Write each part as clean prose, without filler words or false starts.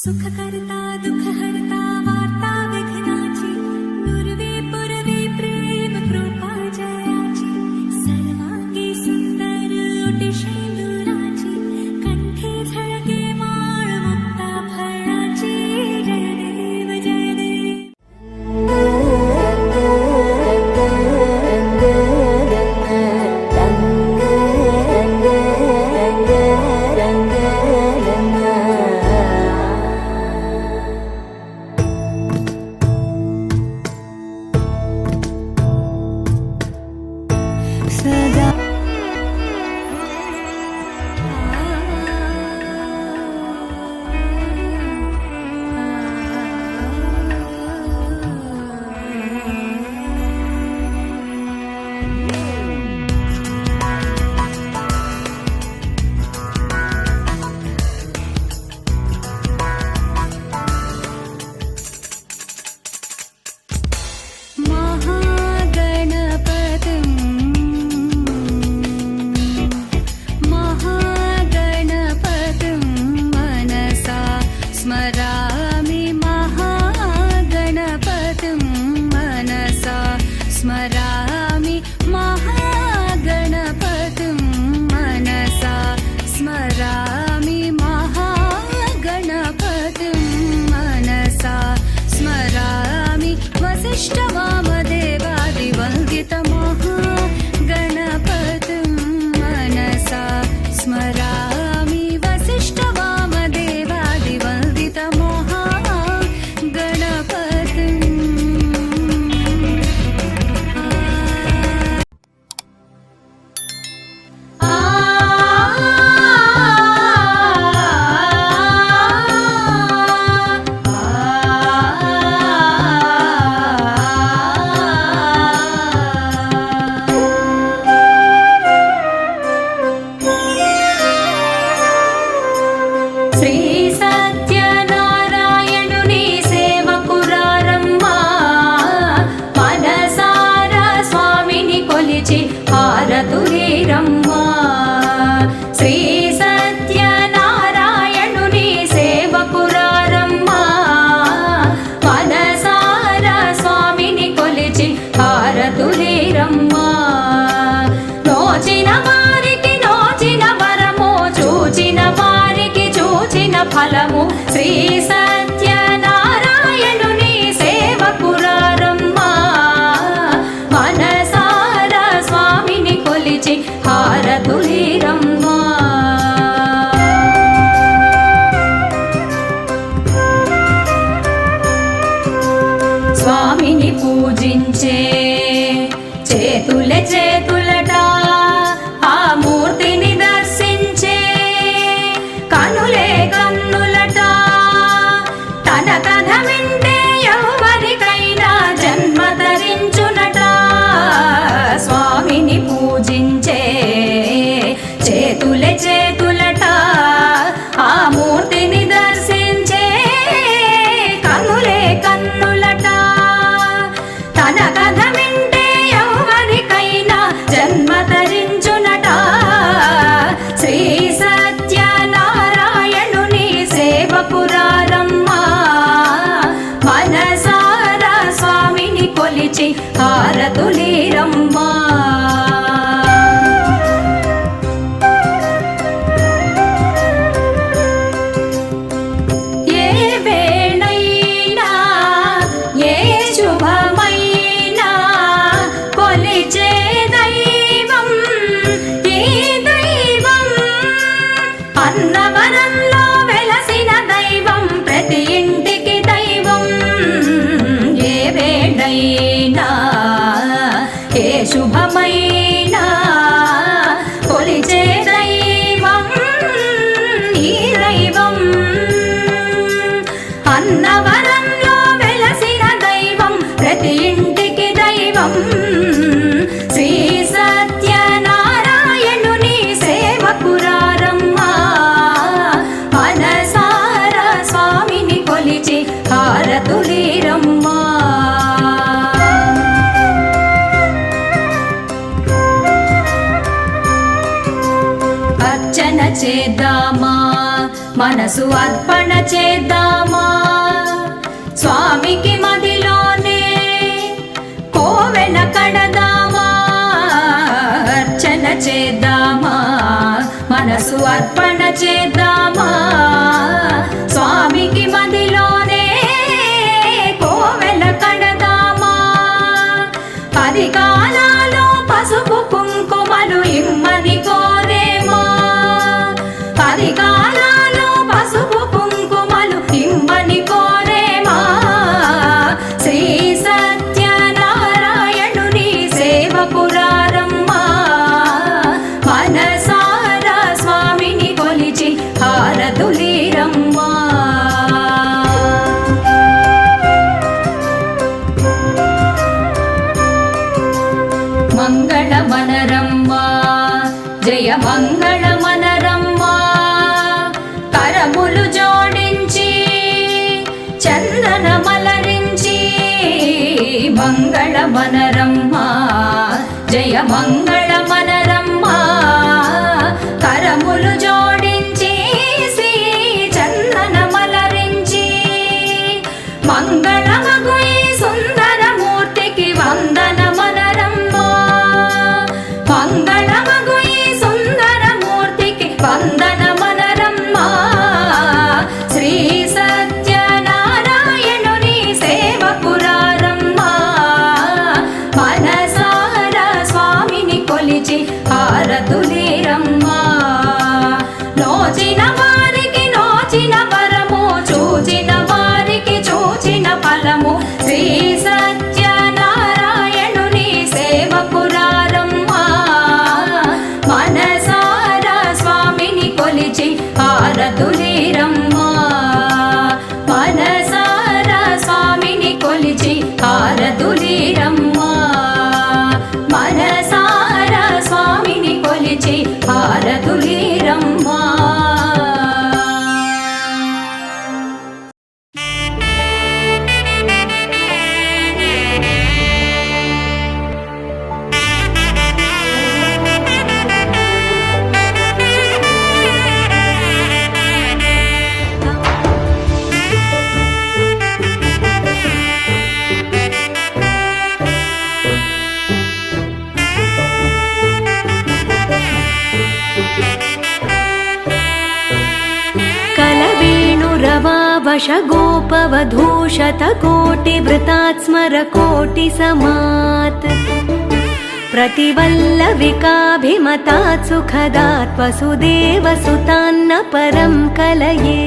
सुखकर्ता दुःखहर्ता वार्ता विघ्नाची नुरवी पुरवी प्रेम कृपा जयाची सर्वांगी सुंदर ओटी शेंदुराची कंठी झळके माळ मुक्ता फळाची जय देव जय देव। स्मरामि महागणपतिं मनसा स्मरामि महागणपतिं मनसा स्मरामि वसिष्ठवामदेवादिवन्दितमहागणपतिं मनसा स्मरामि वसिष्ठवामदेवादिवन्दितमहागणपतिम्। శ్రీ సత్యనారాయణుని సేవకురారమ్మా మనసారా స్వామిని కొలిచి హారతులీరమ్మా। శ్రీ సత్యనారాయణుని సేవకురారమ్మా మనసారా స్వామిని కొలిచి హారతులీరమ్మా। నోచిన వారికి నోచిన వరము చూచిన వారికి చూచిన ఫలము శ్రీ సత్యనారాయణుని సేవకురారమ్మా మనసారా స్వామిని కొలిచి హారతులీరమ్మా। స్వామిని పూజించే చేతులే చేతులట ఆ మూర్తిని దర్శించే కనులే కన్నులట తన కథ వింటే ఎవరికైనా జన్మ ధరించునట। స్వామిని పూజించే చేతులే చేతులట ఆ మూర్తిని దర్శించే కనులే కన్నులట తన కథ వింటే ఎవరికైనా జన్మ ధరించునట। శ్రీ సత్యనారాయణుని సేవకురారమ్మా మనసారా స్వామిని కొలిచి హారతులీరమ్మా। ఏ వేళైనా ఏ శుభమైనా కొలిచే దైవం ఈ దైవం అన్నవరంలో వెలసిన దైవం ప్రతి ఇంటికి దైవం। ఏ వేళైనా ఏ శుభమైనా కొలిచే దైవం ఈ దైవం అన్నవరంలో వెలసిన దైవం ప్రతి ఇంటికి దైవం। శ్రీ సత్యనారాయణుని సేవకురారమ్మా మనసారా స్వామిని కొలిచి హారతులీరమ్మా। అర్చన చేద్దామా మనసు అర్పణ చేద్దామా మనసు అర్పణ చేద్దామా స్వామికి మదిలోనే కోవెల కడదామా 10 కాలాలు పసుపు కుంకుమలు ఇమ్మని కోరేమా 10 కాలాలు పసుపు కుంకుమలు ఇమ్మని కోరేమా శ్రీ సత్యనారాయణుని సేవకురారమ్మా మనసారా స్వామిని కొలిచి హారతులీరమ్మా మంగళమనరమ్మా జయ మంగళమనరమ్మా కరములు జోడించి చందనమలరించి మంగళమనరమ్మా జయ మంగళమనరమ్మా కరములు జోడించి శ్రీ చందనమలరించి మంగళమగు ఈ సుందరమూర్తికి వందనమనరమ్మా మంగళమగు ఈ సుందరమూర్తికి వందనమనరమ్మా శ్రీ సత్యనారాయణుని సేవకురారమ్మా మనసారా స్వామిని కొలిచి హారతులీరమ్మా నోచిన వారికి నోచిన వరము చూచిన వారికి చూచిన ఫలము శ్రీ సత్యనారాయణుని సేవకురారమ్మా మనసారా స్వామిని కొలిచి హారతులీరమ్మా మనసారా స్వామిని కొలిచి హారతులీరమ్మా మనసారా స్వామిని కొలిచి హారతులీరమ్మా कलवेणुरवावशगोपवधूशतकोटिवृतात् स्मरकोटिसमात् प्रतिवल्लविकाभिमतात् सुखदात् वसुदेवसुतान्न परं कलये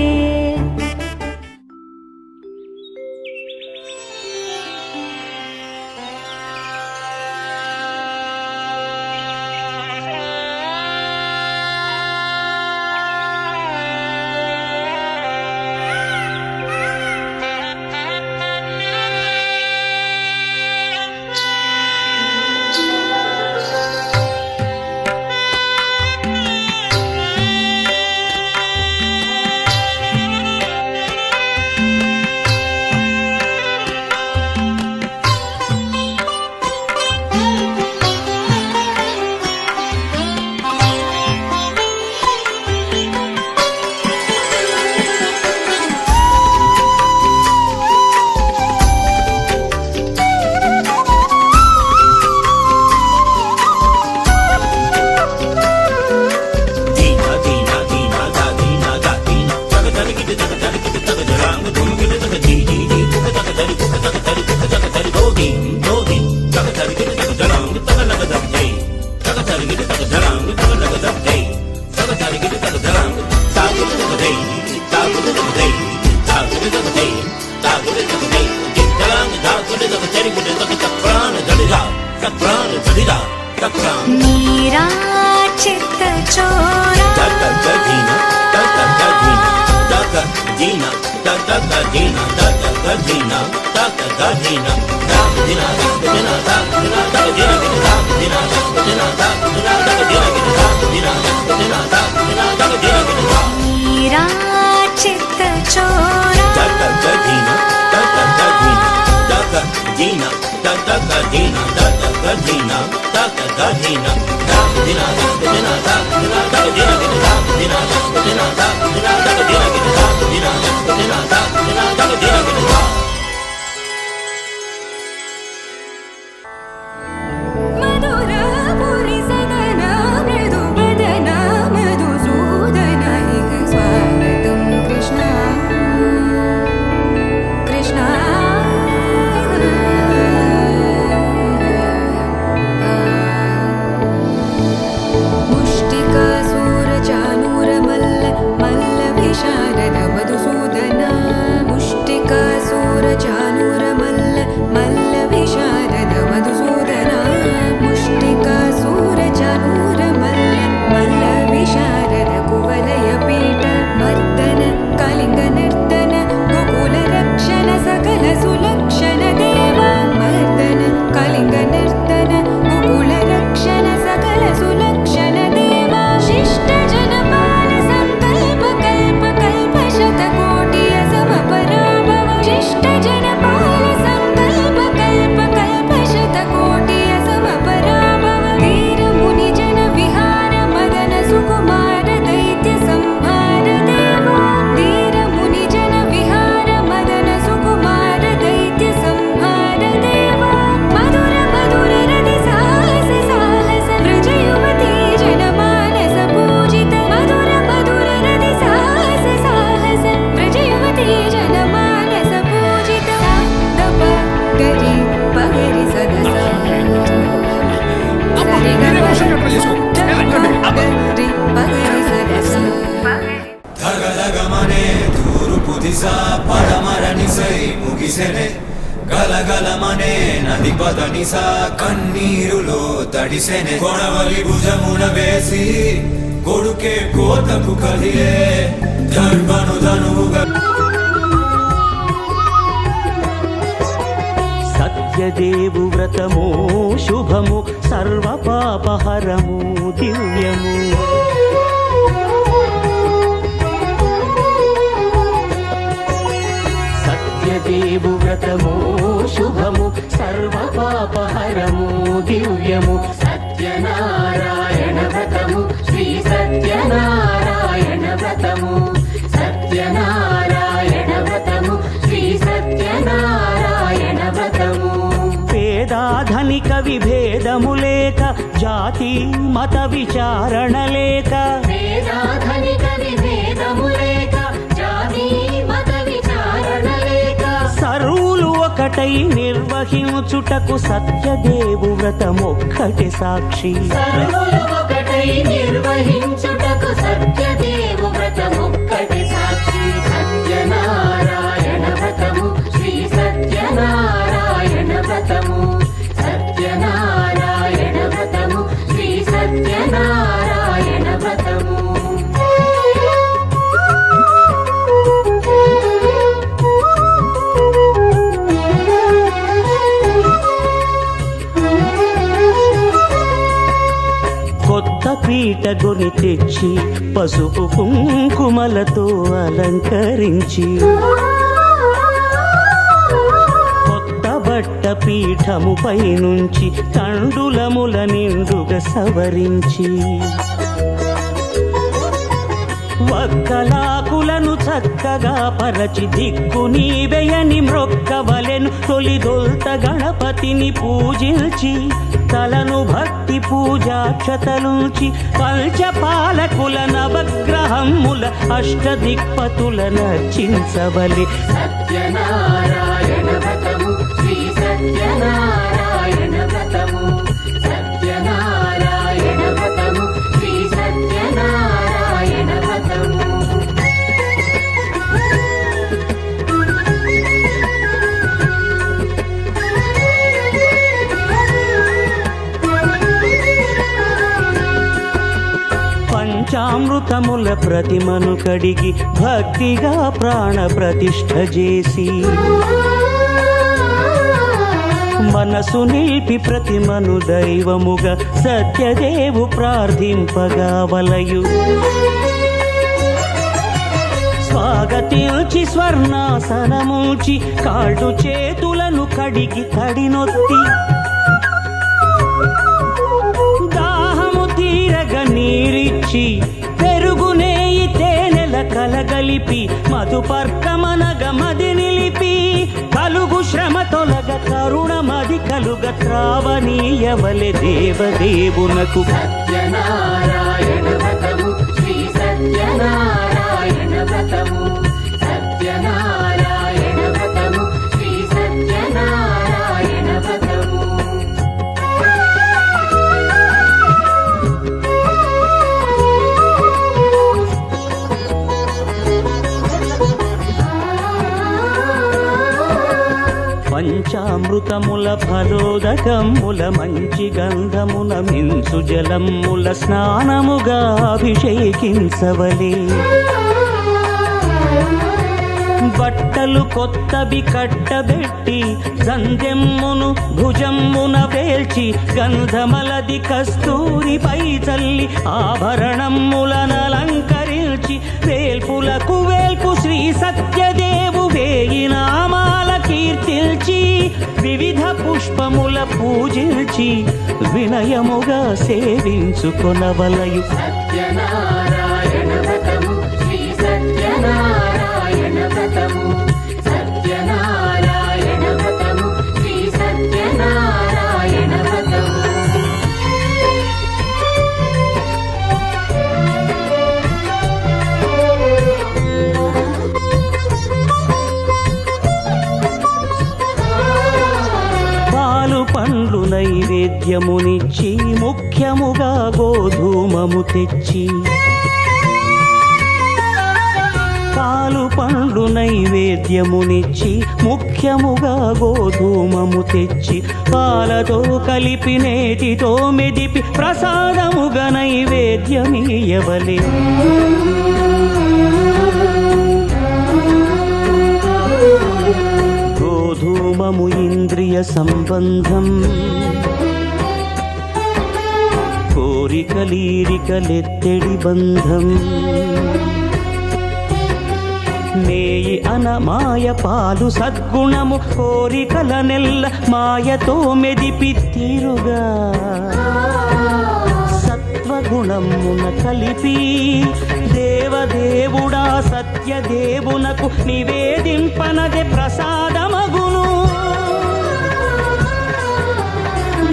मीरा चित्त चोरा मीरा चित्त चोरा मधुर पुरी सदन मृदु बदन मधुसूदन పడమరనిసై ముగిసెనే గలగలమనే నది పదనిసా కన్నీరులో తడిసెనే కొడవలి భుజమున వేసి కొడుకే కోతకు కదిలే ధర్మను ధనువుగా సత్యదేవు వ్రతము శుభము సర్వపాపహరము దివ్యము సత్యదేవు వ్రతము శుభము సర్వపాపహరము దివ్యము సత్యనారాయణ వ్రతము శ్రీ సత్యనారాయణ వ్రతము సత్యనారాయణ వ్రతము శ్రీ సత్యనారాయణ వ్రతము పేదాధనిక విభేదము లేక జాతి మత విచారణ లేక పేదాధనిక విభేదము లేక జాతి మత విచారణ లేక సర్వులు ఒకటై నిర్వహించుటకు సత్యదేవు వ్రతమొక్కటి సాక్షి సర్వులు ఒకటై నిర్వహించుటకు సత్యదేవు వ్రతమొక్కటి సాక్షి సత్యనారాయణ వ్రతము శ్రీ సత్యనారాయణ వ్రతము సత్యనారాయణ వ్రతము శ్రీ సత్యనారాయణ వ్రతము కొత్త పీట కొని తెచ్చి పసుపు కుంకుమలతో అలంకరించి కొత్త బట్ట పీఠముపై నుంచి తండులముల నిండుగా సవరించి వక్కలాకులను చక్కగా పరచి దిక్కు నీవెయని మ్రొక్కవలెను తొలిదొల్త గణపతిని పూజించి తలను భక్తి పూజాక్షతలుంచి పంచపాలకుల నవగ్రహముల అష్టదిక్పతుల నర్చించవలె సత్యనారాయణ వ్రతము శ్రీ సత్యనారాయణ వ్రతము సత్యనారాయణ వ్రతము శ్రీ సత్యనారాయణ వ్రతము పంచామృతముల ప్రతిమను కడిగి భక్తిగా ప్రాణ ప్రతిష్ఠ చేసి మనసు నిలిపి ప్రతిమను దైవముగా సత్యదేవు ప్రార్థింపగా వలయు స్వాగతించి స్వర్ణాసనముంచి కాళ్ళు చేతులను కడిగి తడినొత్తి దాహము తీరగ నీరిచ్చి పెరుగునేయి తేనెల కలగలిపి మధుపర్కమనగ మది నిలిపి కలుగు శ్రమ తొలగ కరుణమది కలుగ త్రావనీయవలె దేవదేవునకు సత్యనారాయణ వ్రతము శ్రీ సత్యనారాయణ వ్రతము సత్యనారాయణ వ్రతము శ్రీ సత్యనారాయణ వ్రతము పంచామృతముల ఫలోదకముల మంచి గంధమున మించు జలముల స్నానముగా అభిషేకించవలే బట్టలు కొత్తవి కట్టబెట్టి సంధ్యమ్మును భుజమ్మున వేల్చి గంధమలది కస్తూరిపై చల్లి ఆభరణములనలంకరించి వేల్పులకు వేల్పు శ్రీ సత్యదేవు వేయి నామాల కీర్తిల్చి వివిధ పుష్పముల పూజించి వినయముగా సేవించుకొనవలయు సత్యనారాయణ వ్రతము శ్రీ సత్యనారాయణ వ్రతము సత్యనారాయణ వ్రతము శ్రీ సత్యనారాయణ వ్రతము పండ్లు నైవేద్యమునిచ్చి ముఖ్యముగా గోధూమము తెచ్చి పాలు పండ్లు నైవేద్యమునిచ్చి ముఖ్యముగా గోధూమము తెచ్చి పాలతో కలిపి నేతితో మెదిపి ప్రసాదముగా నైవేద్యమీయవలే. గోధూమము ఇంద్రియ సంబంధం, కోరికలీరికలెత్తెడి బంధం. నేయి అనమాయ పాలు సద్గుణము, కోరికల నెల్ల మాయతో మెదిపి తీరుగా సత్వగుణమున కలిపి దేవదేవుడా సత్యదేవునకు నివేదింపనదే ప్రసాదమగును.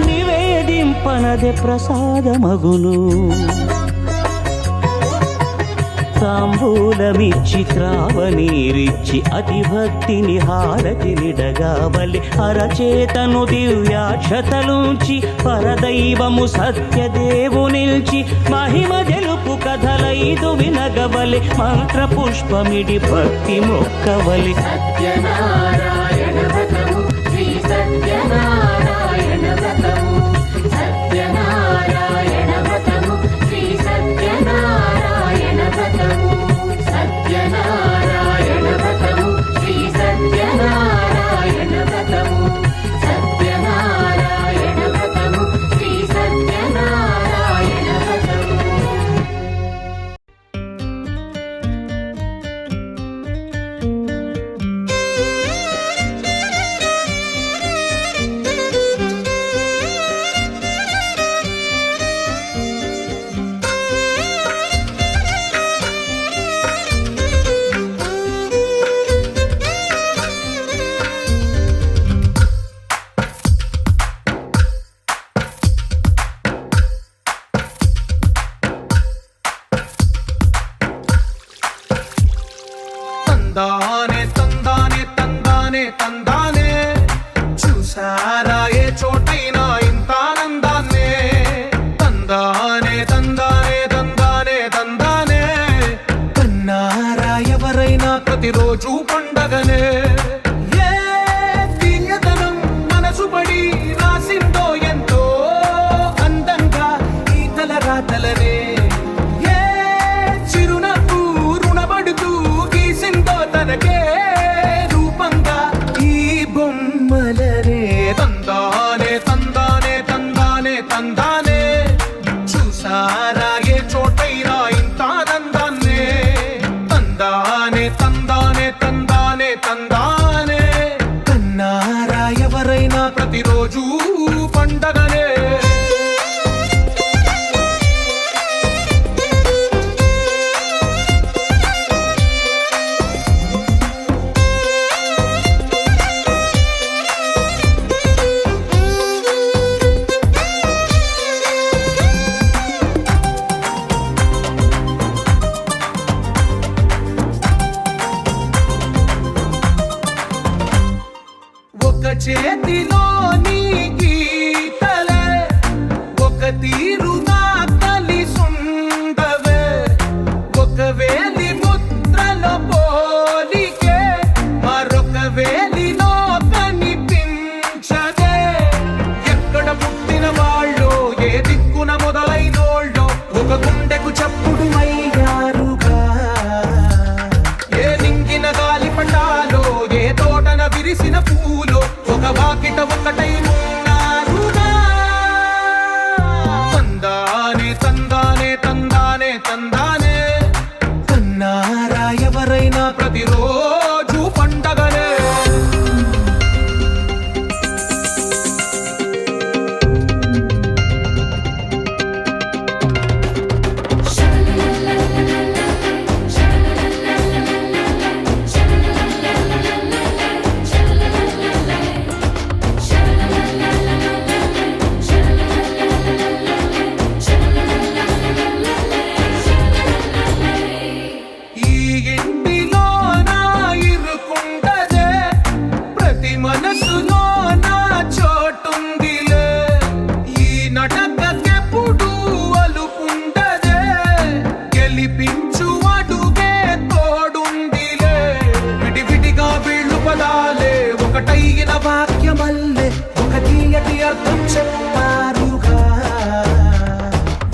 నివేదింపనదే ప్రసాదమగును. తాంబూలమిచ్చి త్రావనీరిచ్చి అతి భక్తిని హారతినిడగావలి. అరచేతను దివ్యాక్షతలుంచి పరదైవము సత్యదేవు నిల్చి మహిమ తెలుపు కథలైదు వినగవలి. మంత్ర పుష్పమిడి భక్తి మొక్కవలి. సత్యనారాయణ వ్రతము శ్రీ సత్యనారాయణ వ్రతము, సత్యనారాయణ వ్రతము శ్రీ సత్యనారాయణ వ్రతము, సత్యనారాయణ వ్రతము శ్రీ సత్యనారాయణ వ్రతము, సత్యనారాయణ వ్రతము శ్రీ సత్యనారాయణ వ్రతము. తందానే తందానే తందానే తందానే, చూసారా ఏ చోటైనా ఇంత ఆనందాన్నే. తందానే తందానే తందానే తందానే, కన్నారా ఎవరైనా ప్రతిరోజు పండగనే. ఏ తీయదనం మనసు పడి రాసిందో ఎంతో అందంగా ఈ తల రాతలనే. ఏ చిరునవ్వు రుణపడుతూ గీసిందో తనకే రూపంగా ఈ బొమ్మలనే. తందానే తందానే తందానే తందానే, చూసారా ఏ చోటైనా ఇంత ఆనందాన్నే. తందానే తందానే తందానే తందానే, కన్నారా ఎవరైనా ప్రతిరోజు పండగనే. ఒక చేతిలో నీ గీతలే ఒక తీరుగా కలిసుండవే. ఒక వేలి ముద్రలో పోలికే మరొక వేలిలో కనిపించదే. ఎక్కడ పుట్టిన వాళ్ళు ఏ దిక్కున మొదలైనోళ్ళు ఒక గుండెకు చప్పుడు అయ్యారుగా. ఏ నింగిన గాలి పటాలో ఏ తోటన విరిసిన పూలో ఒక వాకిట ఒకటై పలికిన వాక్యమల్లే ఒక తీయటి అర్థం చెప్పారుగా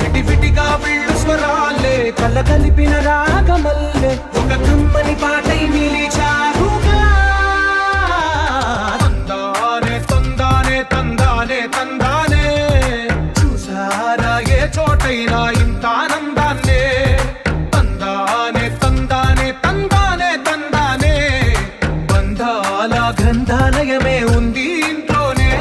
విటివిటిగా వీళ్ళు స్వరాలే కలగలిపిన రాగమల్లే ఒక కమ్మని పాటై నిలిచారుగా తందానే తందానే తందానే తందానే చూసారా ఏ చోటైనా ఇంత ఆనందాన్నే తందానే తందానే తందానే తందానే బంధాల గ్రంథాలయమే ఉంది ఇంట్లోనే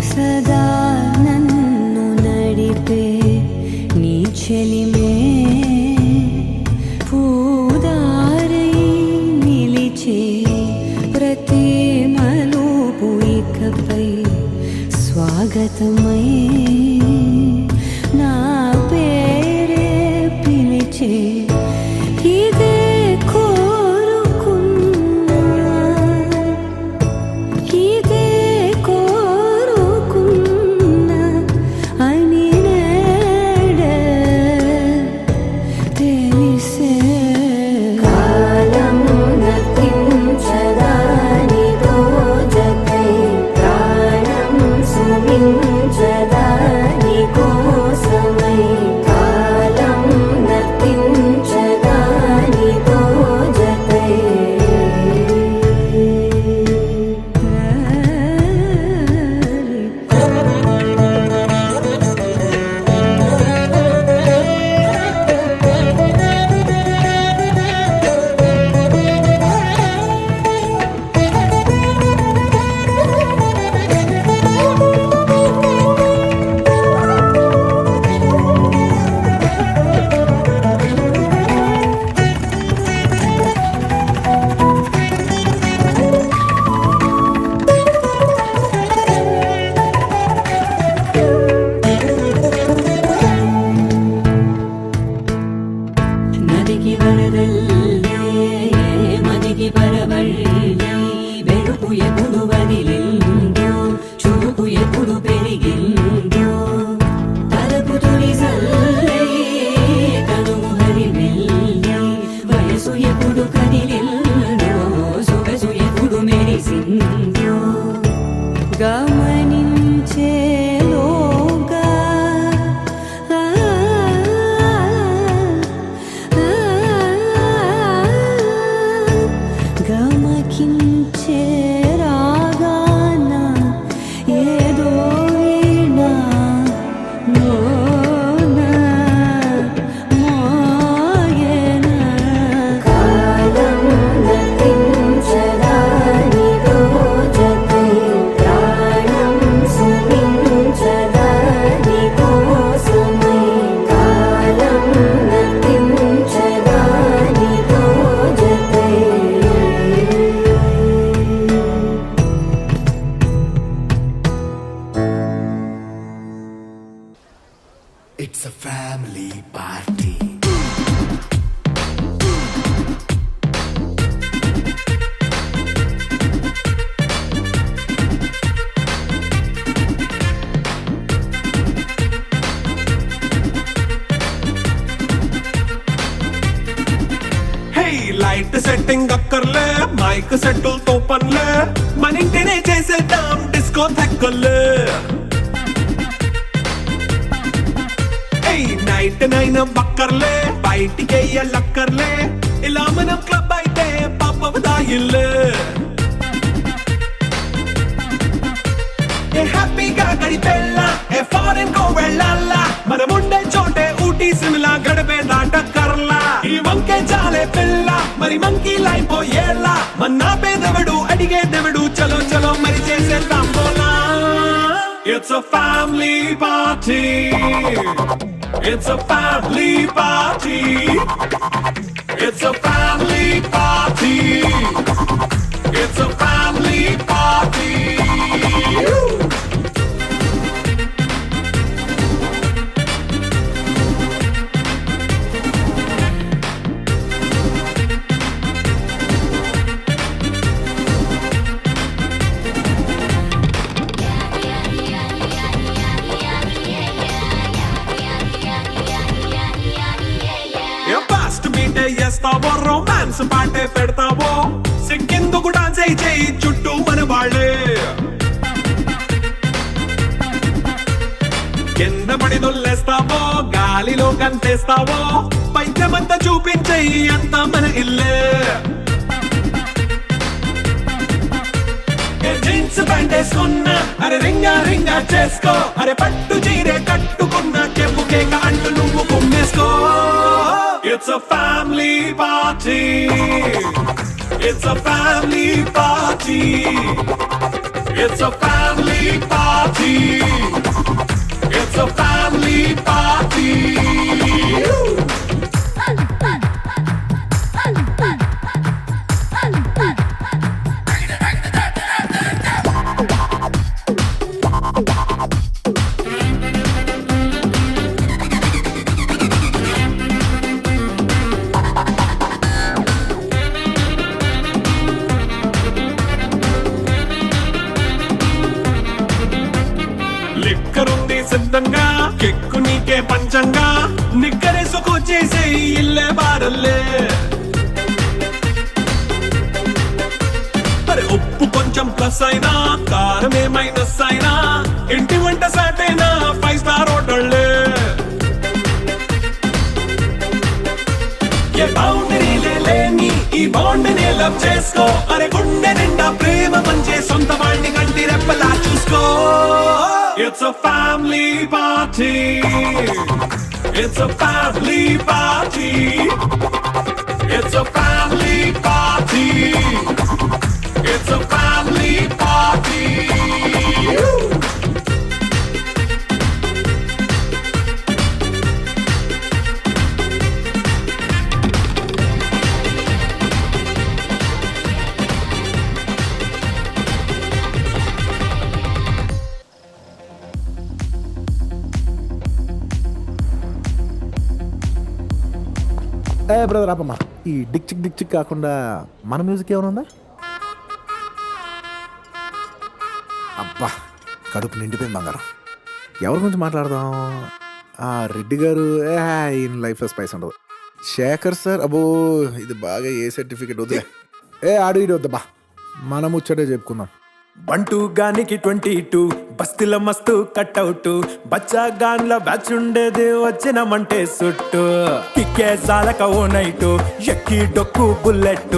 సదా నన్ను నడిపే నీ చెలిమే పూదారై నిలిచే ప్రతి మలుపు ఇకపై స్వాగతమై నా పేరే పిలిచే ఇదే కోరుకున్నా ఇదే కోరుకున్నా అని నేడే తెలిసే కాలం నతించదానితో జతై ప్రాణం సుమించదాని కోసమై కాలం నతించదానితో జతై నదికి వరదల్లే మదికి పరవళ్ళే వెలుపు ఎప్పుడు వదిలిందో చూపు ఎప్పుడు పెరిగిందో తలపు తొలి సల్లే తనువు హరివెల్లే వయసు ఎప్పుడు కదిలిందో సొగసు ఎప్పుడు మెరిసిందో గమనించేలోగా గమకించే రాగాన ఏదో వీణా లోన మోయన కాలం నతించదానితో జతై ప్రాణం సుమించదాని కోసమై కాలం నతించదానితో జతై It's a family party. Hey, light setting అక్కర్లే మైక్ సెట్టులతో పనులే మన ఇంటినే చేసేద్దాం డిస్కో థెక్కలే నైట్ నైన్ బక్కర్లే బయటికి లక్కర్లే ఇలా మనం క్లబ్ అయితే పాపదాయిల్లే హ్యాపీగా గడిపెళ్ళ ఏ ఫారెన్ కో వెళ్ళాలా మనం ఉండే చోటే ఊటీ సిమ్లా గడిపే దాటక్కర్లా ఈ వంకే చాలే పిల్ల మరి మంకీ లైపోయేలా మన్నా పేదవడు అడిగేదెవడు చలో చలో మరి చేసేద్దాం బోలా. It's a family party. It's a family party. It's a family party. It's a family party. Fast మీటే చేస్తావో రొమాన్స్ పాటే పెడతావో సింకెందుకు డాన్స్ అయి చేయి చుట్టూ మన వాళ్ళే కింద పడి దొల్లేస్తావో గాలిలో కంతేస్తావో పైద్యమంతా చూపించేయి అంతా మన ఇల్లే జీన్స్ ప్యాంట్ వేసుకున్నా అరే రింగా రింగా చేసుకో అరే పట్టు చీరే కట్టుకున్న చెప్పుకే కాంటు నువ్వు కుమ్మేసుకో It's a family party. It's a family party. It's a family party. It's a family party. లిక్కరుంది సిద్ధంగా కెక్కు నీకే పంచంగా నిక్కరేసుకొచ్చేసే ఇల్లే బారల్లే అరే ఉప్పు కొంచెం ప్లస్ అయినా కారమే మైనస్ అయినా ఇంటి వంట సాటైనా 5 స్టార్ హోటళ్ళే ఏ బౌండరీలే లేని ఈ బాండ్ని లవ్ చేసుకో అరే గుండె నిండా ప్రేమ మంచే సొంత వాడిని కంటి రెప్పలా చూసుకో It's a family party. It's a family party. It's a family party. It's a family party. ఏ బ్రదర్ ఆపమ్మా ఈ డిక్ చిక్ కాకుండా మన మ్యూజిక్ ఏమైనా ఉందా అబ్బా కడుపు నిండిపోయింది బంగారం ఎవరి గురించి మాట్లాడదాం ఆ రెడ్డి గారు ఈయన లైఫ్లో స్పైస్ ఉండదు శేఖర్ సార్ అబ్బో ఇది బాగా ఏ సర్టిఫికేట్ వద్దు ఆడు ఇటు వద్దబ్బా మనం ముచ్చటే చెప్పుకుందాం బంటూ గానికి 22 బస్తీల మస్తు కట్అవుట్ బచ్చా గాన్ల బ్యాచ్ ఉండేది వచ్చినమంటే సుట్టు కిక్కే సాలక ఓ నైటు ఎక్కి డొక్కు బుల్లెట్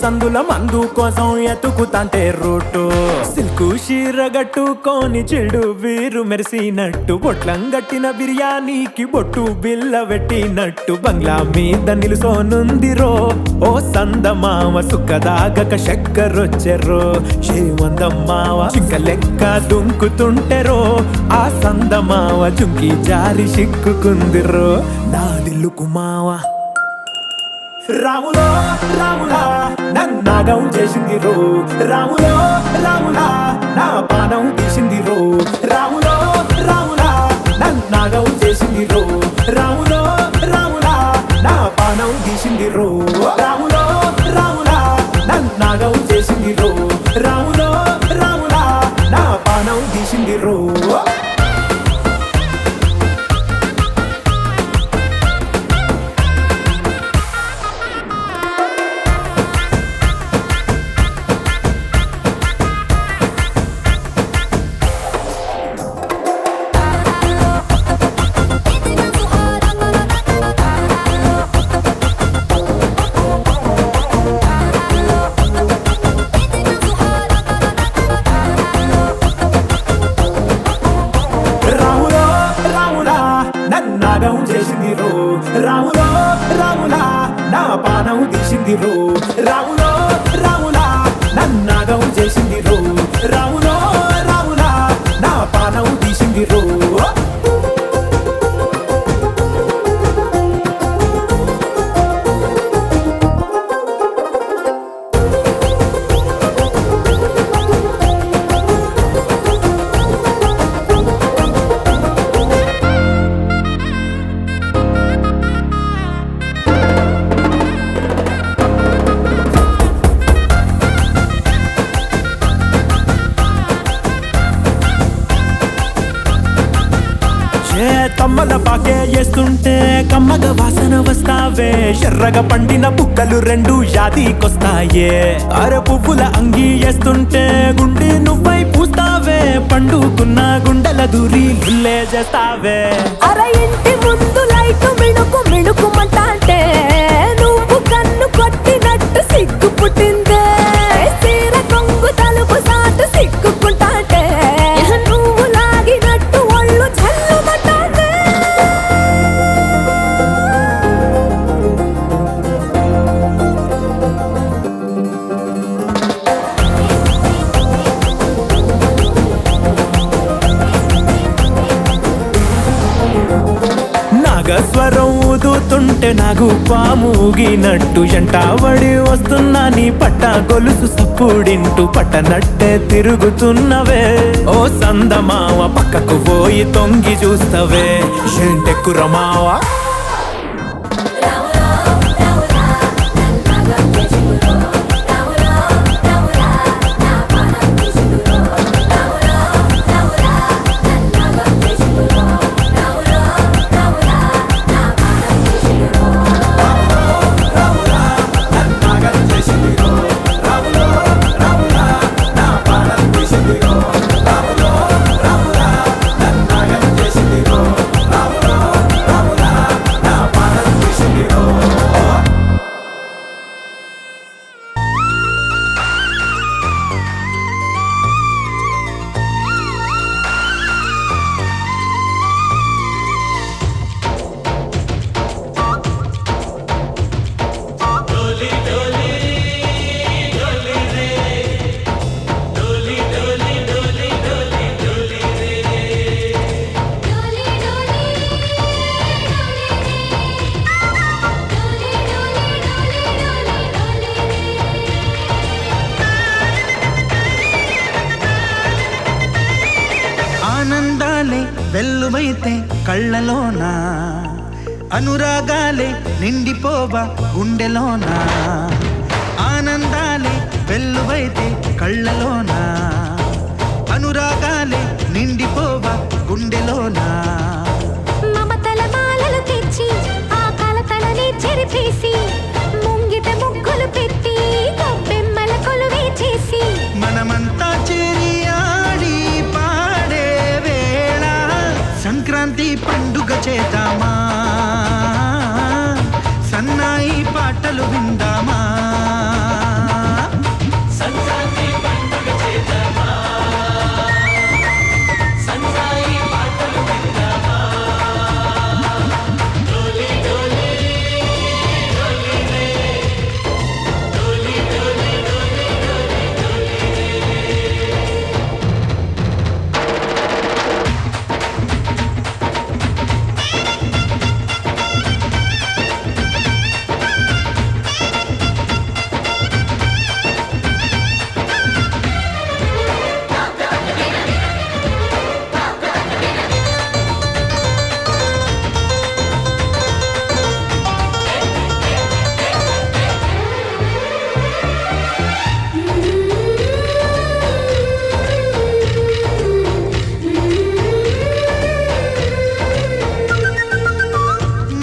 సందుల మందు కోసం ఎతుకుతాంటే రూటు సిల్కు షీరగట్టుకోని చెడు వీరు మెరిసినట్టు బొట్లం గట్టిన బిర్యానీకి బొట్టు బిల్ల పెట్టినట్టు బంగ్లా మీద నిలుసోనుందిరో ఓ సందమావ సుఖదాగక చక్కరొచ్చెర్రో వందమ్మావ చింక లెక్క దుంకుతుంటెరో ఆ సందమావ చుంకి జారి సిక్కుకుందిరో నా దిల్లుకు మావ రాములో రాములా నన్నాగం చేసింది రో రాములో రాములా నా పానం తీసింది రో రాములో రాములా నన్నాగం చేసింది రో రాములో రాములా నా పానం తీసింది రో రాములో రాములా నన్నాగం చేసింది రో రాములో రాములా నా పానం తీసింది రో రాములో రాములా నా పానం తీసింది రో రాములో రాములా నన్నాగం చేసింది రో రాములో రాములా నా పానం తీసింది రో తమ్మల పాకే వేస్తుంటే కమ్మగ వాసన వస్తావే ఎర్రగా పండిన బుక్కలు రెండు యాదికొస్తాయే అర పువ్వుల అంగి వేస్తుంటే గుండె నువ్వై పూస్తావే పండుకున్న గుండెల దూరి గుల్లే చేస్తావే అర ఇంటి ముందు లైట్ మిణుకు మిణుకుమంటే నువ్వు కన్ను కొట్టినట్టు సిగ్గు పుట్టిందే సీర కొంగు తలుపు సాటు సిగ్గుకుంటాంటే నువ్వు లాగినట్టు ఒళ్ళు చల్లుమంటాంటే నాగస్వరం ఊదుతుంటే నాకు పాముగినట్టు ఎంటావడి వస్తున్నా నీ పట్ట గొలుసు సప్పుడింటూ పట్టనట్టే తిరుగుతున్నవే ఓ సందమావ పక్కకు పోయి తొంగి చూస్తవే ఏంటెక్కురమావా ఆనందాలే వెల్లువైతే కళ్ళలోన అనురాగాలే నిండిపోవా గుండెలోన ఆనందాలే వెల్లువైతే కళ్ళలోన అనురాగాలే నిండిపోవా గుండెలోన మమతల మాలలు తెచ్చి ఆ కలతలని చెరిపేసి ముంగిట ముగ్గులు పెట్టి గొబ్బెమ్మల కొలువే చేసి మనమంతా చేరి ఆడి పాడే వేళ సంక్రాంతి పండుగ చేద్దామా సన్నాయి పాటలు విందామా సంక్రాంతి పండుగ చేద్దామా సన్నాయి పాటలు విందామా డోలి డోలి డోలి రే డోలి డోలి డోలి డోలి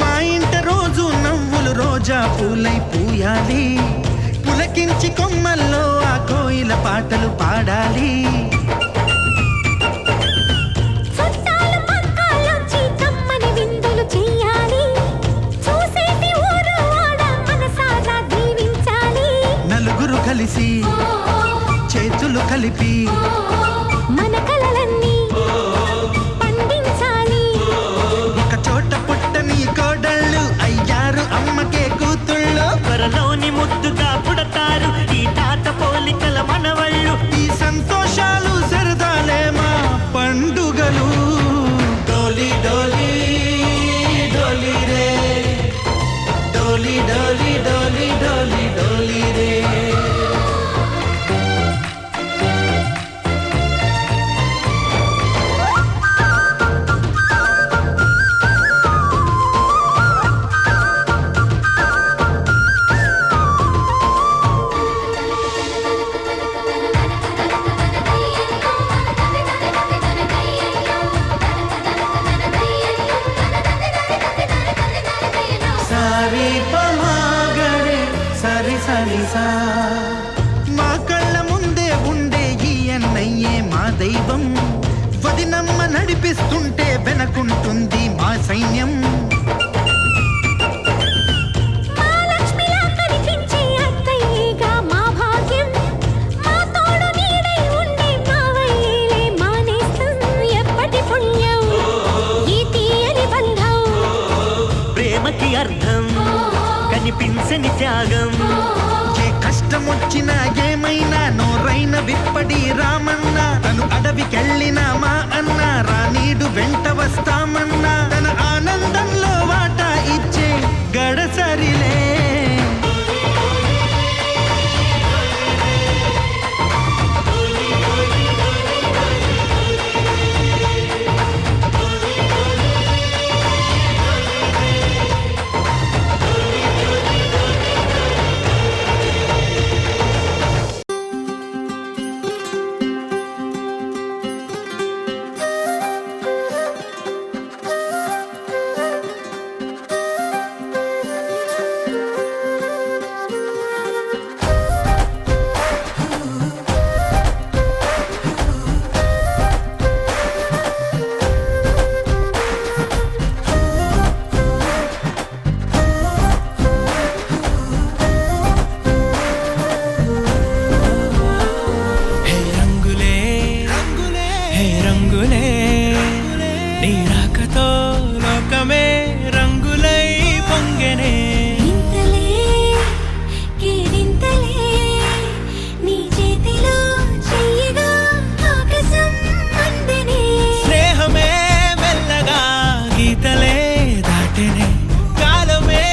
మా ఇంట రోజు నవ్వులు రోజా పూలై పూయాలి పులకించి కొమ్మల్లో ఆ కోయిల పాటలు పాడాలి చుట్టాలు పక్కాలోంచి కమ్మని విందులు చెయ్యాలి చూసేటి ఊరు వాడ మనసారా దీవించాలి నలుగురు కలిసి చేతులు కలిపి మన కలలన్నీ పండించాలి ఒక చోట పుట్టని కోడళ్ళు అయ్యారు అమ్మకే కూతుళ్ళు త్వరలోని ముద్దుగా పుడతారు ఈ తాత పోలికల మనవళ్ళు ఈ సంతోషాలు సరదాలే మా పండుగలు డోలి డోలి డోలి రే డోలి డోలి డోలి డోలి డోలి రే దైవం వదినమ్మ నడిపిస్తుంటే వెనకుంటుంది మా సైన్యం మా లక్ష్మిలా కనిపించే అత్తయ్యేగా మా భాగ్యం మా తోడు నీడై ఉండే మా వయ్యేలే మా నేస్తం ఎప్పటి పుణ్యం ఈ తీయని బంధం ప్రేమకి అర్థం కనిపించని త్యాగం ఏ కష్టం వచ్చినా ఏమైనా నోరైన విప్పడి రామన్న తను అడవికెళ్ళిన మా అన్న రానీడు వెంట వస్తామన్నా తన ఆనందంలో వాటా ఇచ్చే గడసరిలే హే రంగులే హే రంగులే నీ రాకతో లోకమే రంగులై పొంగెనే ఇంతలే కేరింతలే నీ చేతిలో చెయ్యగా ఆకాశం అందనే స్నేహమే మెల్లగా గీతలే దాటెనే కాలమే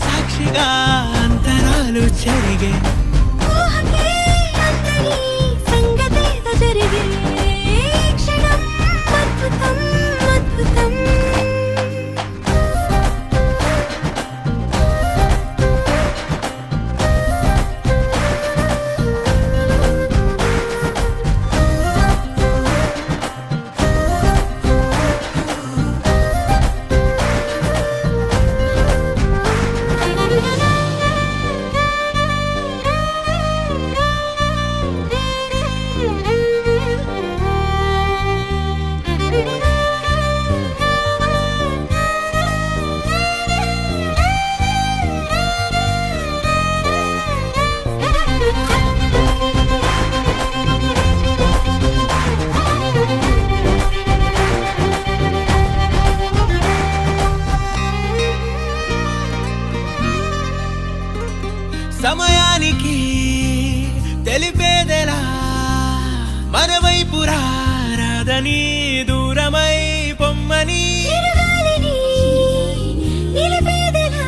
సాక్షిగా అంతరాలు చెరిగే ఊహకే అందని సంగతేదో జరిగే క్షణం అద్భుతం అద్భుతం సమయానికి తెలిపేదెలా మన వైపు రాదని దూరమై పొమ్మని చిరుగాలిని నిలిపేదెలా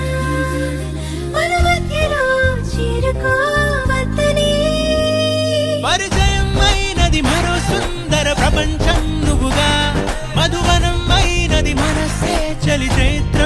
మన మధ్యలో చేరుకోవద్దని పరిచయం అయినది మరో సుందర ప్రపంచం నువ్వుగా మధువనం అయినది మనసే చలి చైత్ర